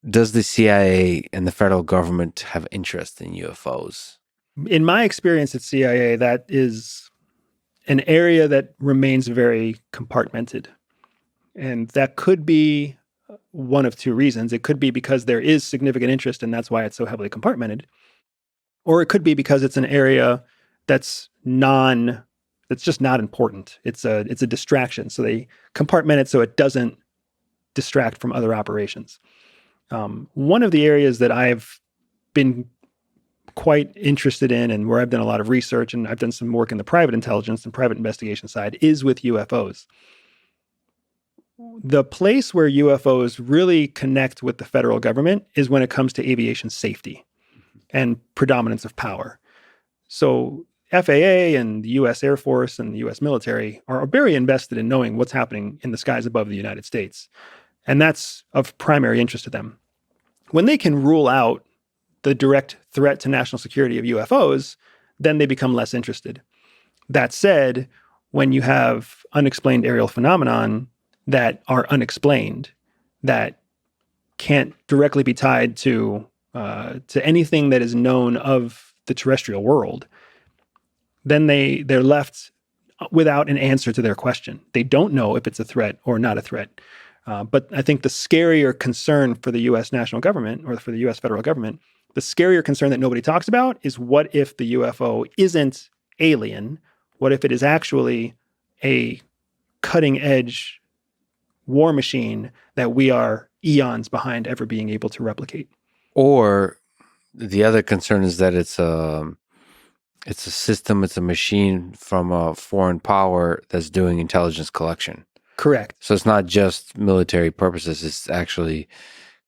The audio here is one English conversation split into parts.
Does the CIA and the federal government have interest in UFOs? In my experience at CIA, that is an area that remains very compartmented. And that could be one of two reasons. It could be because there is significant interest and that's why it's so heavily compartmented. Or it could be because it's an area that's that's just not important. It's a distraction. So they compartment it so it doesn't distract from other operations. One of the areas that I've been quite interested in and where I've done a lot of research and I've done some work in the private intelligence and private investigation side is with UFOs. The place where UFOs really connect with the federal government is when it comes to aviation safety and predominance of power. So FAA and the US Air Force and the US military are very invested in knowing what's happening in the skies above the United States. And that's of primary interest to them. When they can rule out the direct threat to national security of UFOs, then they become less interested. That said, when you have unexplained aerial phenomenon that are unexplained, that can't directly be tied to anything that is known of the terrestrial world, then they're left without an answer to their question. They don't know if it's a threat or not a threat. But I think the scarier concern for the U.S. national government or for the U.S. federal government, the scarier concern that nobody talks about is what if the UFO isn't alien? What if it is actually a cutting edge war machine that we are eons behind ever being able to replicate? Or the other concern is that it's a system, it's a machine from a foreign power that's doing intelligence collection. Correct. So it's not just military purposes, it's actually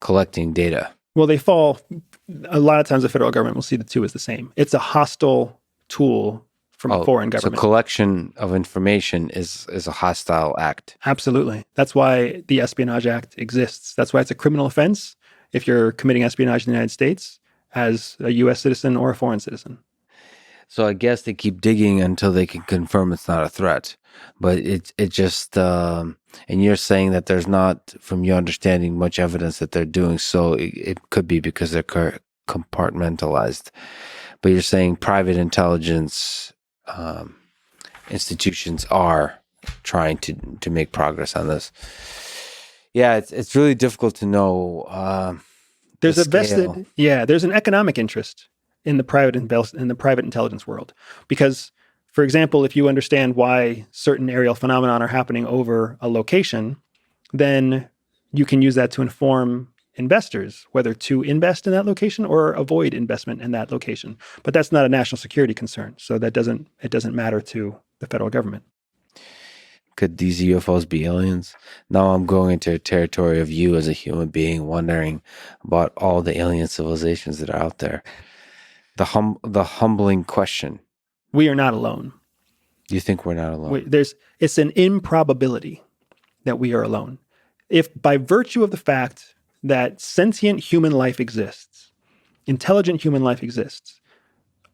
collecting data. Well, a lot of times the federal government will see the two as the same. It's a hostile tool from a foreign government. So collection of information is a hostile act. Absolutely. That's why the Espionage Act exists. That's why it's a criminal offense if you're committing espionage in the United States as a U.S. citizen or a foreign citizen. So I guess they keep digging until they can confirm it's not a threat. But it just, and you're saying that there's not, from your understanding, much evidence that they're doing so. It could be because they're compartmentalized. But you're saying private intelligence institutions are trying to make progress on this. Yeah, it's really difficult to know. There's there's an economic interest in the private intelligence world because, for example, if you understand why certain aerial phenomenon are happening over a location, then you can use that to inform investors whether to invest in that location or avoid investment in that location. But that's not a national security concern, so it doesn't matter to the federal government. Could these UFOs be aliens? Now I'm going into a territory of you as a human being, wondering about all the alien civilizations that are out there. The humbling question. We are not alone. You think we're not alone? It's an improbability that we are alone. If by virtue of the fact that sentient human life exists, intelligent human life exists,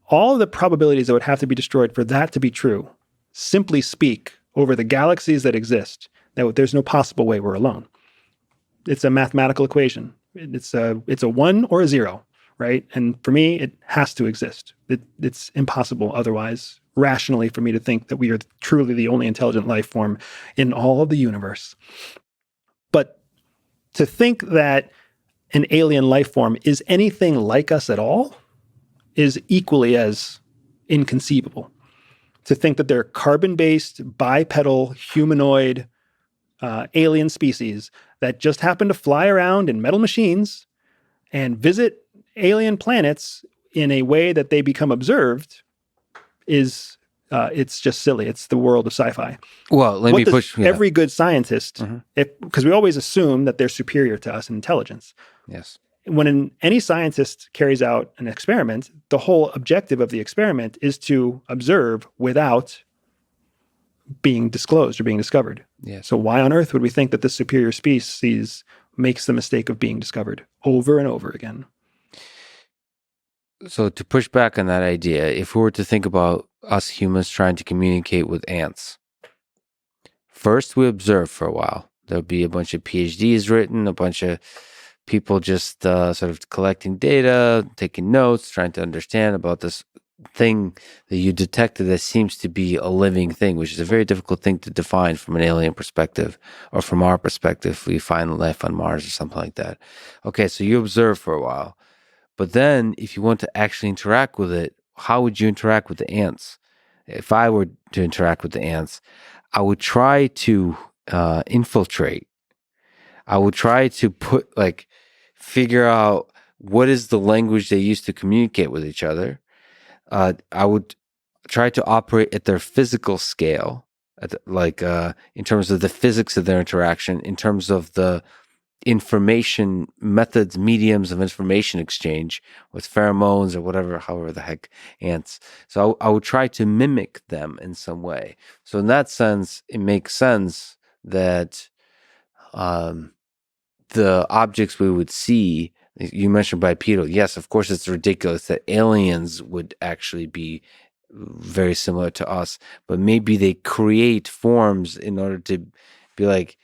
all of the probabilities that would have to be destroyed for that to be true simply speak over the galaxies that exist, that there's no possible way we're alone. It's a mathematical equation. It's a 1 or a 0, right? And for me, it has to exist. It's impossible otherwise, rationally, for me to think that we are truly the only intelligent life form in all of the universe. But to think that an alien life form is anything like us at all is equally as inconceivable. To think that they're carbon-based, bipedal, humanoid alien species that just happen to fly around in metal machines and visit alien planets in a way that they become observed is it's just silly. It's the world of sci-fi. Well, let me push. Yeah. Every good scientist, because we always assume that they're superior to us in intelligence. Yes. When any scientist carries out an experiment, the whole objective of the experiment is to observe without being disclosed or being discovered. Yes. So why on earth would we think that this superior species makes the mistake of being discovered over and over again? So to push back on that idea, if we were to think about us humans trying to communicate with ants, first we observe for a while. There'll be a bunch of PhDs written, a bunch of people just sort of collecting data, taking notes, trying to understand about this thing that you detected that seems to be a living thing, which is a very difficult thing to define from an alien perspective, or from our perspective, we find life on Mars or something like that. Okay, so you observe for a while, but then if you want to actually interact with it, how would you interact with the ants? If I were to interact with the ants, I would try to infiltrate. I would try to figure out what is the language they use to communicate with each other. I would try to operate at their physical scale, in terms of the physics of their interaction, in terms of the information methods, mediums of information exchange with pheromones or whatever, however the heck ants. So I would try to mimic them in some way. So in that sense, it makes sense that um, the objects we would see, you mentioned bipedal. Yes, of course, it's ridiculous that aliens would actually be very similar to us, but maybe they create forms in order to be like,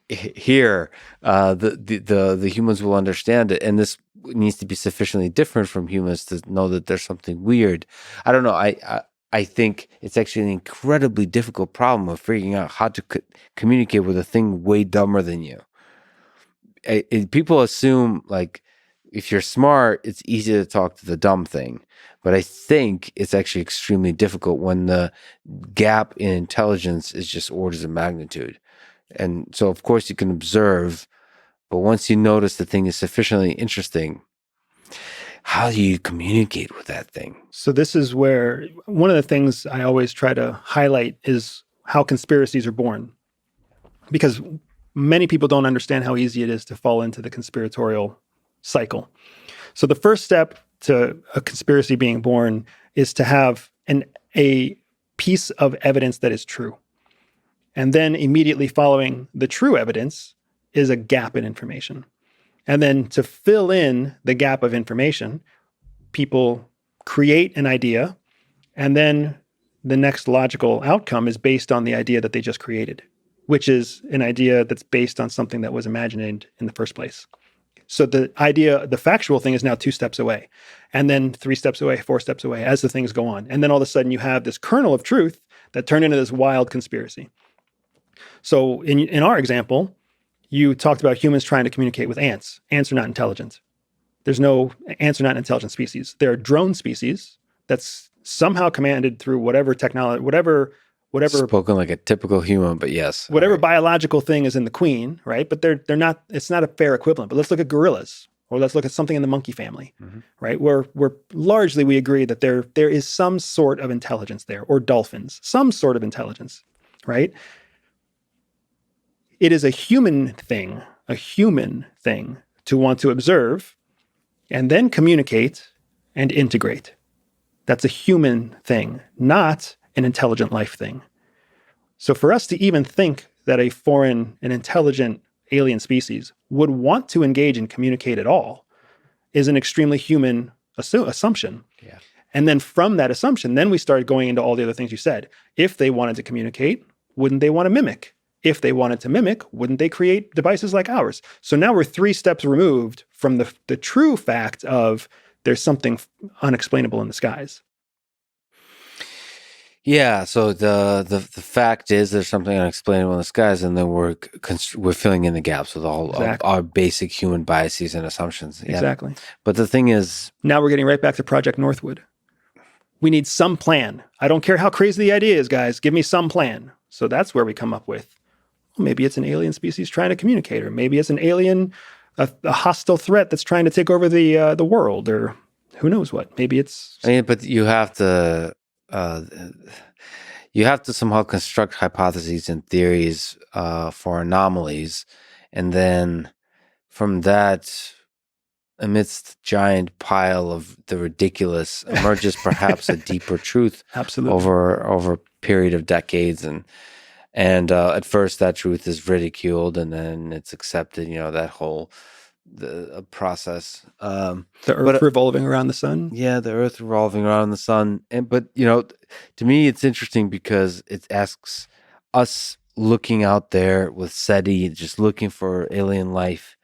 here, the humans will understand it, and this needs to be sufficiently different from humans to know that there's something weird. I don't know. I think it's actually an incredibly difficult problem of figuring out how to communicate with a thing way dumber than you. People assume like if you're smart, it's easy to talk to the dumb thing. But I think it's actually extremely difficult when the gap in intelligence is just orders of magnitude. And so, of course, you can observe, but once you notice the thing is sufficiently interesting, how do you communicate with that thing? So this is where one of the things I always try to highlight is how conspiracies are born. Because many people don't understand how easy it is to fall into the conspiratorial cycle. So the first step to a conspiracy being born is to have a piece of evidence that is true. And then immediately following the true evidence is a gap in information. And then to fill in the gap of information, people create an idea, and then the next logical outcome is based on the idea that they just created, which is an idea that's based on something that was imagined in the first place. So the idea, the factual thing is now 2 steps away, and then 3 steps away, 4 steps away as the things go on. And then all of a sudden you have this kernel of truth that turned into this wild conspiracy. So in our example, you talked about humans trying to communicate with ants. Ants are not intelligent. Ants are not an intelligent species. They're a drone species that's somehow commanded through whatever technology, whatever Spoken like a typical human, but yes. whatever Right. biological thing is in the queen, right? But they're not. It's not a fair equivalent. But let's look at gorillas, or let's look at something in the monkey family, right? Where largely we agree that there is some sort of intelligence there, or dolphins, some sort of intelligence, right? It is a human thing to want to observe and then communicate and integrate. That's a human thing, not an intelligent life thing. So for us to even think that an intelligent alien species would want to engage and communicate at all is an extremely human assumption. Yeah. And then from that assumption, then we started going into all the other things you said. If they wanted to communicate, wouldn't they want to mimic? If they wanted to mimic, wouldn't they create devices like ours? So now we're 3 steps removed from the true fact of there's something unexplainable in the skies. Yeah, so the fact is there's something unexplainable in the skies, and then we're filling in the gaps with all of our basic human biases and assumptions. Yeah. Exactly. But the thing is, now we're getting right back to Project Northwood. We need some plan. I don't care how crazy the idea is, guys. Give me some plan. So that's where we come up with, well, maybe it's an alien species trying to communicate, or maybe it's an alien, a hostile threat that's trying to take over the world, or who knows what. Maybe it's. I mean, but you have to somehow construct hypotheses and theories for anomalies, and then from that, amidst giant pile of the ridiculous, emerges perhaps a deeper truth. Absolutely. over a period of decades, and at first that truth is ridiculed, and then it's accepted. That whole process. The Earth revolving around the sun. Yeah, the Earth revolving around the sun, but to me it's interesting because it asks us looking out there with SETI, just looking for alien life.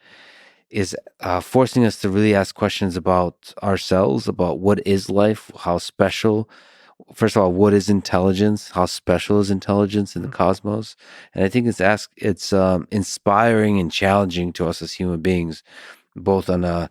is forcing us to really ask questions about ourselves, about what is life, how special. First of all, what is intelligence? How special is intelligence in the cosmos? And I think it's inspiring and challenging to us as human beings, both on a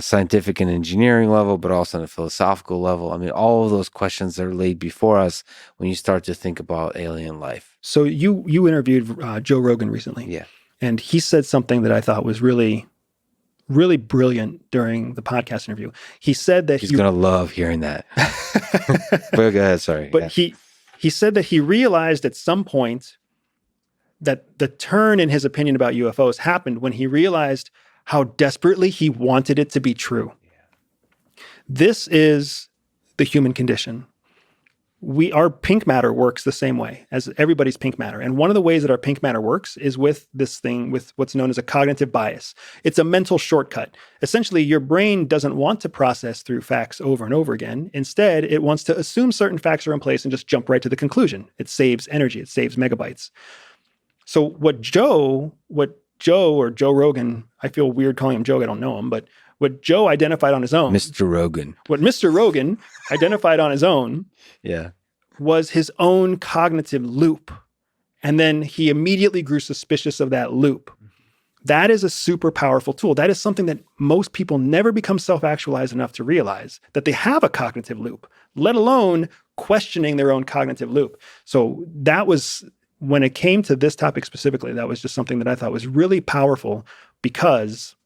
scientific and engineering level, but also on a philosophical level. I mean, all of those questions are laid before us when you start to think about alien life. So you interviewed Joe Rogan recently, Yeah. and he said something that I thought was really, really brilliant during the podcast interview. He said that He's gonna love hearing that. But go ahead, sorry. But Yeah. he said that he realized at some point that the turn in his opinion about UFOs happened when he realized how desperately he wanted it to be true. This is the human condition. Our pink matter works the same way as everybody's pink matter. And one of the ways that our pink matter works is with this thing, with what's known as a cognitive bias. It's a mental shortcut. Essentially, your brain doesn't want to process through facts over and over again. Instead, it wants to assume certain facts are in place and just jump right to the conclusion. It saves energy. It saves megabytes. So what Joe or Joe Rogan, I feel weird calling him Joe, I don't know him, but what Joe identified on his own. Mr. Rogan. What Mr. Rogan identified on his own Yeah. was his own cognitive loop. And then he immediately grew suspicious of that loop. That is a super powerful tool. That is something that most people never become self-actualized enough to realize, that they have a cognitive loop, let alone questioning their own cognitive loop. So that was, when it came to this topic specifically, that was just something that I thought was really powerful, because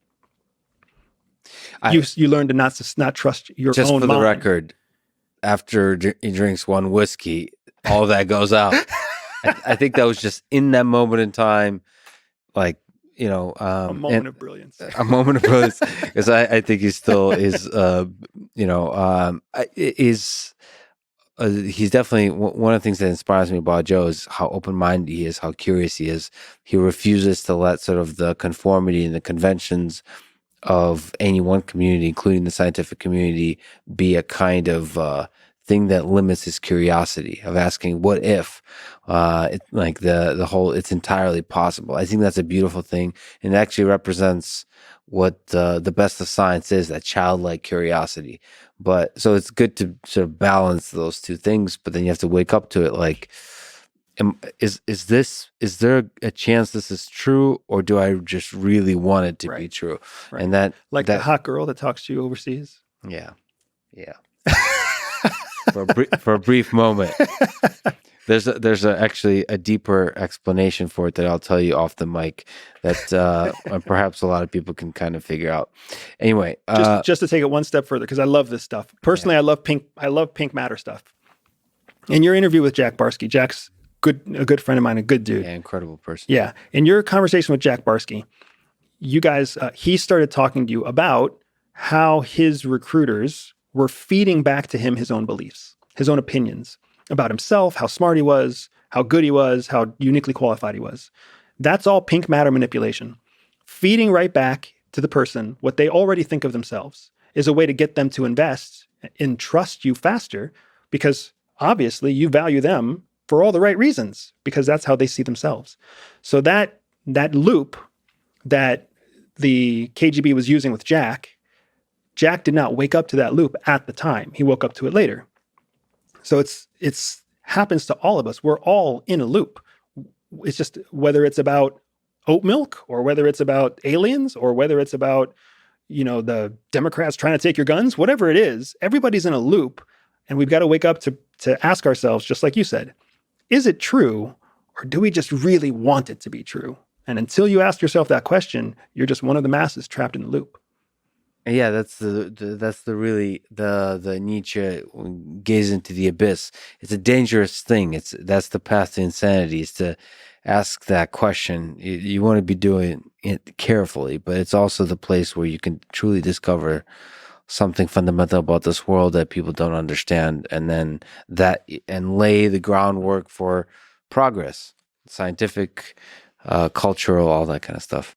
you learn to not trust your own mind. Just for the record, after he drinks one whiskey, all that goes out. I think that was just in that moment in time, like, a moment of brilliance. A moment of brilliance, because I think he still is, he's definitely one of the things that inspires me about Joe is how open-minded he is, how curious he is. He refuses to let sort of the conformity and the conventions of any one community, including the scientific community, be a kind of thing that limits his curiosity of asking, what if? Like the whole, it's entirely possible. I think that's a beautiful thing, and it actually represents what the best of science is, that childlike curiosity. But so it's good to sort of balance those two things, but then you have to wake up to it like, is there a chance this is true, or do I just really want it to be true? Right. And that, the hot girl that talks to you overseas. Yeah. for a brief moment. There's actually a deeper explanation for it that I'll tell you off the mic that perhaps a lot of people can kind of figure out. Anyway, just to take it one step further, because I love this stuff. Personally, yeah. I love pink matter stuff. In your interview with Jack Barsky, Jack's a good friend of mine, a good dude. Yeah, incredible person. Yeah. In your conversation with Jack Barsky, you guys, he started talking to you about how his recruiters were feeding back to him his own beliefs, his own opinions about himself, how smart he was, how good he was, how uniquely qualified he was. That's all pink matter manipulation. Feeding right back to the person what they already think of themselves is a way to get them to invest and trust you faster, because obviously you value them for all the right reasons, because that's how they see themselves. So that loop that the KGB was using with Jack did not wake up to that loop at the time. He woke up to it later. So it's happens to all of us. We're all in a loop. It's just whether it's about oat milk, or whether it's about aliens, or whether it's about, the Democrats trying to take your guns, whatever it is, everybody's in a loop. And we've got to wake up to ask ourselves, just like you said, is it true, or do we just really want it to be true? And until you ask yourself that question, you're just one of the masses trapped in the loop. Yeah, that's the Nietzsche gaze into the abyss. It's a dangerous thing. That's the path to insanity, is to ask that question. You want to be doing it carefully, but it's also the place where you can truly discover something fundamental about this world that people don't understand, and then lay the groundwork for progress, scientific, cultural, all that kind of stuff.